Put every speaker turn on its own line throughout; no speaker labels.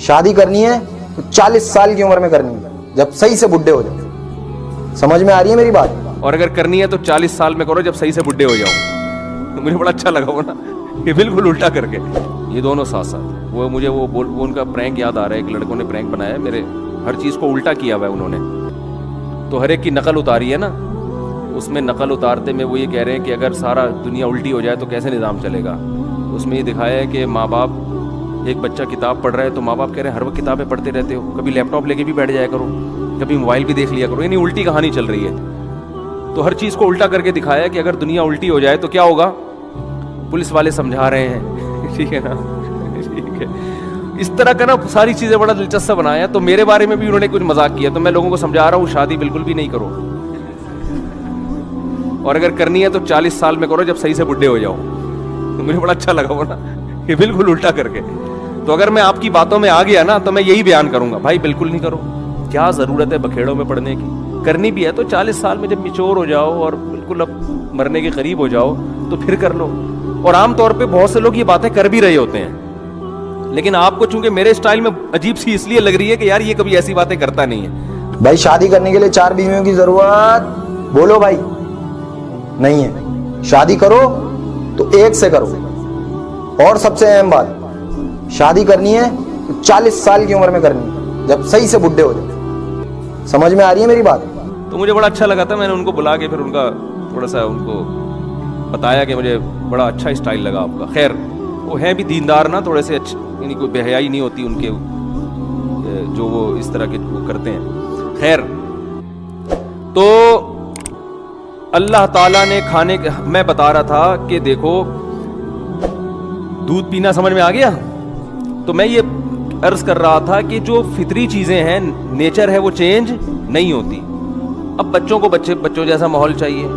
شادی کرنی ہے تو 40 سال کی عمر میں کرنی ہے، جب صحیح سے بڈھے ہو جاؤ۔ سمجھ میں آ رہی ہے میری بات؟
اور اگر کرنی ہے تو 40 سال میں کرو جب صحیح سے بڈھے ہو جاؤ۔ تو مجھے بڑا اچھا لگا وہ نا، یہ بالکل الٹا کر کے یہ دونوں ساتھ ساتھ۔ وہ مجھے وہ ان کا پرینک یاد آ رہا ہے، ایک لڑکوں نے پرینک بنایا ہے، میرے ہر چیز کو الٹا کیا ہوا ہے انہوں نے، تو ہر ایک کی نقل اتاری ہے نا، اس میں نقل اتارتے میں وہ یہ کہہ رہے ہیں کہ اگر سارا دنیا الٹی ہو جائے تو کیسے نظام چلے گا۔ اس میں یہ دکھایا ہے کہ ماں باپ، ایک بچہ کتاب پڑھ رہا ہے تو ماں باپ کہہ رہے ہیں ہر وقت کتابیں پڑھتے رہتے ہو، کبھی لیپ ٹاپ لے کے بھی بیٹھ جایا کرو، کبھی موبائل بھی دیکھ لیا کرو، یعنی الٹی کہانی چل رہی ہے۔ تو ہر چیز کو الٹا کر کے دکھایا کہ اگر دنیا الٹی ہو جائے تو کیا ہوگا، پولیس والے سمجھا رہے ہیں، ٹھیک ہے نا، ٹھیک ہے، اس طرح کا نا ساری چیزیں بڑا دلچسپ بنایا۔ تو میرے بارے میں بھی انہوں نے کچھ مذاق کیا، تو میں لوگوں کو سمجھا رہا ہوں شادی بالکل بھی نہیں کرو، اور اگر کرنی ہے تو 40 سال میں کرو جب صحیح سے بڈھے ہو جاؤ۔ تو مجھے بڑا اچھا لگا وہ نا، یہ بالکل الٹا کر کے۔ تو اگر میں آپ کی باتوں میں آ گیا نا تو میں یہی بیان کروں گا، بھائی بالکل نہیں کرو، کیا ضرورت ہے بکھیڑوں میں پڑنے کی، کرنی بھی ہے تو 40 سال میں جب میچور ہو جاؤ اور بالکل اب مرنے کے قریب ہو جاؤ تو پھر کر لو۔ اور عام طور پہ بہت سے لوگ یہ باتیں کر بھی رہے ہوتے ہیں، لیکن آپ کو چونکہ میرے اسٹائل میں عجیب سی اس لیے لگ رہی ہے کہ یار یہ کبھی ایسی باتیں کرتا نہیں ہے۔
بھائی شادی کرنے کے لیے 4 بیویوں کی ضرورت بولو بھائی نہیں ہے، شادی کرو تو ایک سے کرو، اور سب سے اہم بات، شادی کرنی ہے تو 40 سال کی عمر میں کرنی ہے، جب صحیح سے بڈھے ہو جاؤ۔ سمجھ میں آ رہی ہے میری بات؟
تو مجھے بڑا اچھا لگا تھا، میں نے ان کو بلا کے پھر ان کا تھوڑا سا ان کو بتایا کہ مجھے بڑا اچھا اسٹائل لگا آپ کا۔ خیر وہ ہیں بھی دیندار نا، تھوڑے سے اچھے، یعنی کوئی بے حیائی نہیں ہوتی ان کے جو وہ اس طرح کے وہ کرتے ہیں۔ خیر تو اللہ تعالیٰ نے کھانے، میں بتا رہا تھا کہ دیکھو دودھ پینا سمجھ میں آ گیا، تو میں یہ عرض کر رہا تھا کہ جو فطری چیزیں ہیں، نیچر ہے، وہ چینج نہیں ہوتی۔ اب بچوں کو بچوں جیسا ماحول چاہیے،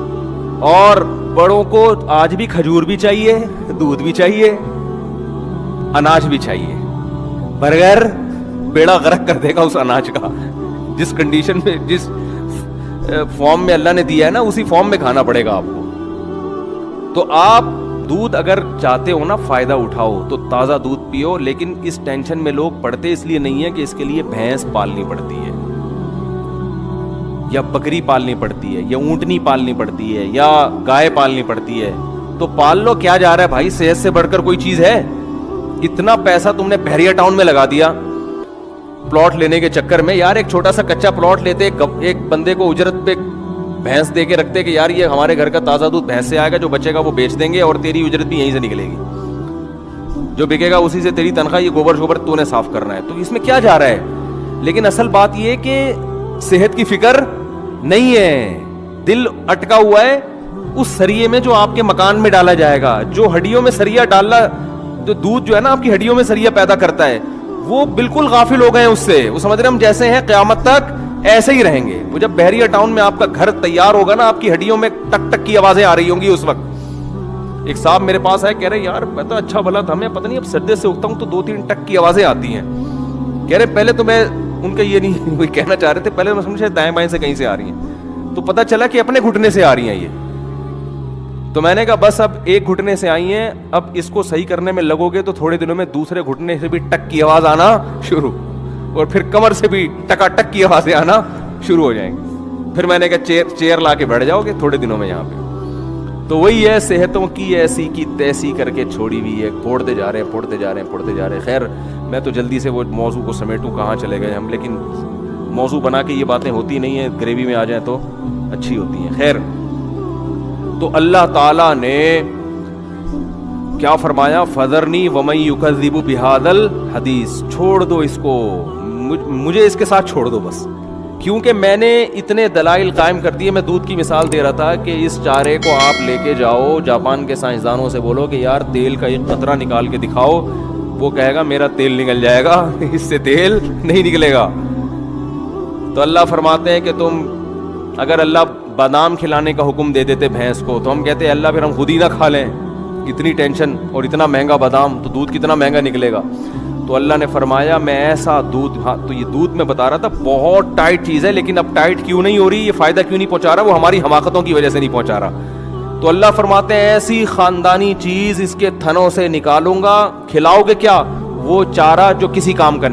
اور بڑوں کو آج بھی کھجور بھی چاہیے، دودھ بھی چاہیے، اناج بھی چاہیے، بغیر بیڑا غرق کر دے گا اس اناج کا۔ جس کنڈیشن میں، جس فارم میں اللہ نے دیا ہے نا، اسی فارم میں کھانا پڑے گا آپ کو۔ تو آپ دودھ اگر چاہتے ہو نا فائدہ اٹھاؤ تو تازہ دودھ پیو، لیکن اس ٹینشن میں لوگ پڑتے اس لیے نہیں ہے کہ اس کے لیے بھینس پالنی پڑتی ہے، یا بکری پالنی پڑتی ہے، یا اونٹنی پالنی پڑتی ہے، یا گائے پالنی پڑتی ہے۔ تو پال لو، کیا جا رہا ہے بھائی، صحت سے بڑھ کر کوئی چیز ہے؟ اتنا پیسہ تم نے بحریہ ٹاؤن میں لگا دیا پلاٹ لینے کے چکر میں۔ یار ایک چھوٹا سا کچا پلاٹ لیتے، ایک بندے کو اجرت پہ بھینس دے کے رکھتے کہ یار یہ ہمارے گھر کا تازہ دودھ بھینس سے آئے گا، جو بچے گا وہ بیچ دیں گے اور تیری اجرت بھی یہیں سے نکلے گی، جو بکے گا اسی سے تیری تنخواہ، یہ گوبر شوبر تو نے صاف کرنا ہے۔ تو اس میں کیا جا رہا ہے؟ لیکن اصل بات یہ کہ صحت کی فکر نہیں ہے، دل اٹکا ہوا ہے اس سریے میں جو آپ کے مکان میں ڈالا جائے گا۔ جو ہڈیوں میں سریا ڈالنا، جو دودھ جو ہے نا آپ کی ہڈیوں میں سریا پیدا کرتا ہے، وہ بالکل غافل ہو گئے ہیں اس سے۔ وہ سمجھ رہے ہم جیسے ہیں قیامت تک ایسے ہی رہیں گے۔ وہ جب بحریہ ٹاؤن میں آپ کا گھر تیار ہوگا نا، آپ کی ہڈیوں میں ٹک ٹک کی آوازیں آ رہی ہوں گی اس وقت۔ ایک صاحب میرے پاس آئے، کہہ رہے یار میں تو اچھا بھلا تھا، میں پتہ نہیں اب سردے سے اٹھتا ہوں تو 2-3 ٹک کی آوازیں آتی ہیں۔ کہہ رہے پہلے تو میں ان کا یہ نہیں کوئی کہنا چاہ رہے تھے، پہلے میں سمجھا دائیں بائیں سے کہیں سے آ رہی ہیں، تو پتہ چلا کہ اپنے گھٹنے سے آ رہی ہیں یہ۔ تو میں نے کہا بس اب ایک گھٹنے سے آئی ہیں، اب اس کو صحیح کرنے میں لگو گے تو تھوڑے دنوں میں دوسرے گھٹنے سے بھی ٹک کی آواز آنا شروع، اور پھر کمر سے بھی ٹکا ٹک کی آوازیں آنا شروع ہو جائیں گی۔ پھر میں نے کہا چیئر لا کے بیٹھ جاؤ گے تھوڑے دنوں میں یہاں پہ۔ تو وہی ہے، صحتوں کی ایسی کی تیسی کر کے چھوڑی ہوئی ہے، پھوڑتے جا رہے ہیں، پھوڑتے جا رہے ہیں، پھوڑتے جا رہے ہیں۔ خیر میں تو جلدی سے وہ موضوع کو سمیٹوں، کہاں چلے گئے ہم، لیکن موضوع بنا کے یہ باتیں ہوتی نہیں ہیں، گریوی میں آ جائیں تو اچھی ہوتی ہیں۔ خیر تو اللہ تعالیٰ نے کیا فرمایا، فذرنی ومن یکذب بہذا الحدیث، چھوڑ دو اس کو، مجھے اس کے ساتھ چھوڑ دو بس، کیونکہ میں نے اتنے دلائل قائم کر دیے۔ میں دودھ کی مثال دے رہا تھا کہ اس چارے کو آپ لے کے جاؤ جاپان کے سائنسدانوں سے، بولو کہ یار تیل کا ایک قطرہ نکال کے دکھاؤ، وہ کہے گا میرا تیل نکل جائے گا، اس سے تیل نہیں نکلے گا۔ تو اللہ فرماتے ہیں کہ تم، اگر اللہ بادام کھلانے کا حکم دے دیتے بھینس کو تو ہم کہتے ہیں اللہ پھر ہم خود ہی نہ کھا لیں، اتنی ٹینشن اور اتنا مہنگا بادام، تو دودھ کتنا مہنگا نکلے گا۔ تو اللہ نے فرمایا میں ایسا دودھ، ہاں تو یہ دودھ میں بتا رہا تھا بہت ٹائٹ چیز ہے، لیکن اب ٹائٹ کیوں نہیں ہو رہی، یہ فائدہ کیوں نہیں پہنچا رہا، وہ ہماری حماقتوں کی وجہ سے نہیں پہنچا رہا۔ تو اللہ فرماتے ہیں ایسی خاندانی چیز اس کے تھنوں سے نکالوں گا، کھلاؤ گے کیا، وہ چارہ جو کسی کام کا نہیں۔